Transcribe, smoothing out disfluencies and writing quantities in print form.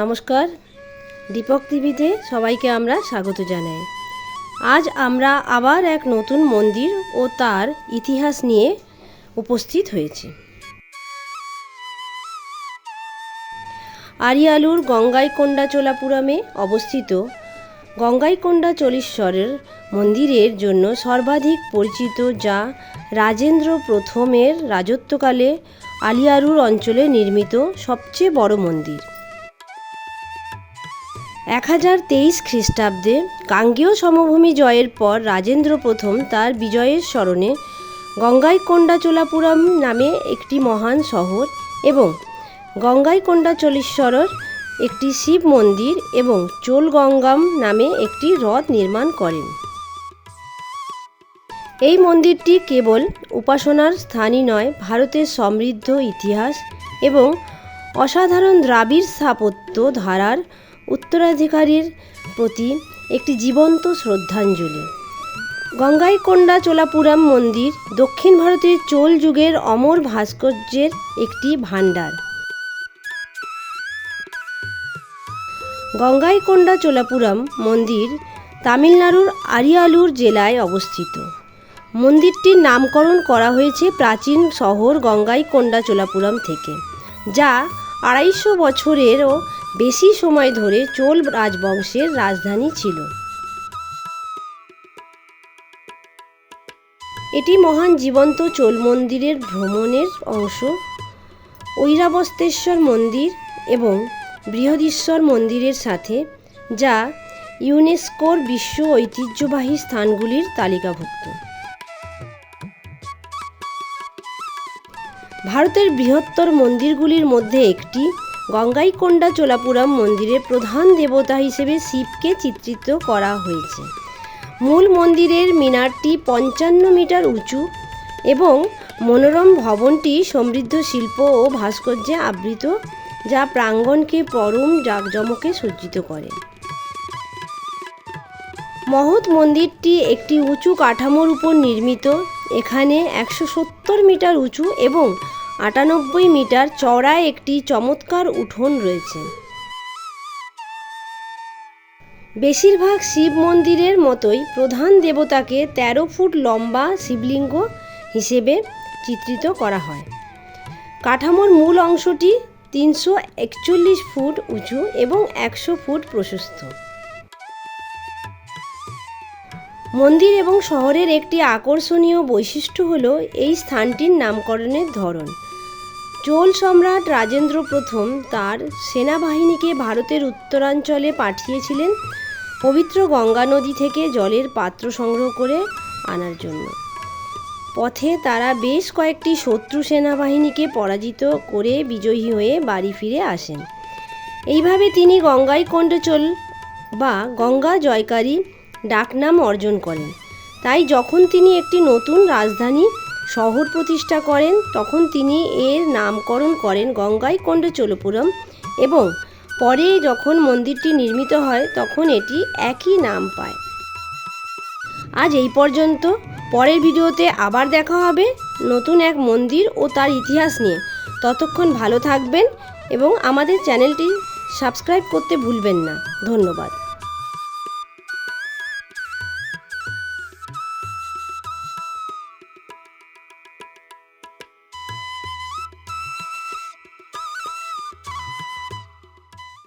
নমস্কার, দীপক টিভিতে সবাইকে আমরা স্বাগত জানাই। আজ আমরা আবার এক নতুন মন্দির ও তার ইতিহাস নিয়ে উপস্থিত হয়েছি। আরিয়ালুর গঙ্গাইকোন্ডাচোলাপুরমে অবস্থিত গঙ্গাইকোন্ডাচোলীশ্বরের মন্দিরের জন্য সর্বাধিক পরিচিত, যা রাজেন্দ্র প্রথমের রাজত্বকালে আলিয়ারুর অঞ্চলে নির্মিত সবচেয়ে বড় মন্দির। 1023 খ্রিস্টাব্দে গাঙ্গেয় সমভূমি জয়ের পর রাজেন্দ্র প্রথম তার বিজয়ের স্মরণে গঙ্গাইকোন্ডাচোলাপুরম নামে একটি মহান শহর এবং গঙ্গাইকোন্ডাচোলীশ্বরের একটি শিব মন্দির এবং চোলগঙ্গাম নামে একটি হ্রদ নির্মাণ করেন। এই মন্দিরটি কেবল উপাসনার স্থানই নয়, ভারতের সমৃদ্ধ ইতিহাস এবং অসাধারণ দ্রাবিড় স্থাপত্য ধারার উত্তরাধিকারীর প্রতি একটি জীবন্ত শ্রদ্ধাঞ্জলি। গঙ্গাইকোন্ডাচোলাপুরম মন্দির দক্ষিণ ভারতের চোল যুগের অমর ভাস্কর্যের একটি ভাণ্ডার। গঙ্গাইকোন্ডাচোলাপুরম মন্দির তামিলনাড়ুর আরিয়ালুর জেলায় অবস্থিত। মন্দিরটির নামকরণ করা হয়েছে প্রাচীন শহর গঙ্গাইকোন্ডাচোলাপুরম থেকে, যা 250 বছরেরও বেশি সময় ধরে চোল রাজবংশের রাজধানী ছিল। এটি মহান জীবন্ত চোল মন্দিরের ভ্রমণের অংশ। ঐরাবতেশ্বর মন্দির এবং বৃহদীশ্বর মন্দিরের সাথে, যা ইউনেস্কোর বিশ্ব ঐতিহ্যবাহী স্থানগুলির তালিকাভুক্ত। ভারতের বৃহত্তর মন্দিরগুলির মধ্যে একটি, গঙ্গাইকোন্ডাচোলাপুরম মন্দিরের প্রধান দেবতা হিসেবে শিবকে চিত্রিত করা হয়েছে। মূল মন্দিরের মিনারটি 55 মিটার উঁচু এবং মনোরম ভবনটি সমৃদ্ধ শিল্প ও ভাস্কর্যে আবৃত, যা প্রাঙ্গণকে পরম জাঁকজমকে সজ্জিত করে। মহৎ মন্দিরটি একটি উঁচু কাঠামোর উপর নির্মিত। এখানে 170 মিটার উঁচু এবং 98 মিটার চওড়া একটি চমৎকার উঠোন রয়েছে। বেশিরভাগ শিব মন্দিরের মতোই প্রধান দেবতাকে 13 ফুট লম্বা শিবলিঙ্গ হিসেবে চিত্রিত করা হয়। কাঠামোর মূল অংশটি 341 ফুট উঁচু এবং 100 ফুট প্রশস্ত। মন্দির এবং শহরের একটি আকর্ষণীয় বৈশিষ্ট্য হল এই স্থানটির নামকরণের ধরন। চোল সম্রাট রাজেন্দ্র প্রথম তার সেনাবাহিনীকে ভারতের উত্তরাঞ্চলে পাঠিয়েছিলেন পবিত্র গঙ্গা নদী থেকে জলের পাত্র সংগ্রহ করে আনার জন্য। পথে তারা বেশ কয়েকটি শত্রু সেনাবাহিনীকে পরাজিত করে বিজয়ী হয়ে বাড়ি ফিরে আসেন। এইভাবে তিনি গঙ্গাইকোন্ডাচোল বা গঙ্গা জয়কারী ডাকনাম অর্জন করেন। তাই যখন তিনি একটি নতুন রাজধানী শহর প্রতিষ্ঠা করেন, তখন তিনি এর নামকরণ করেন গঙ্গাইকোন্ডাচোলাপুরম এবং পরে যখন মন্দিরটি নির্মিত হয় তখন এটি একই নাম পায়। আজ এই পর্যন্ত। পরের ভিডিওতে আবার দেখা হবে নতুন এক মন্দির ও তার ইতিহাস নিয়ে। ততক্ষণ ভালো থাকবেন এবং আমাদের চ্যানেলটি সাবস্ক্রাইব করতে ভুলবেন না। ধন্যবাদ।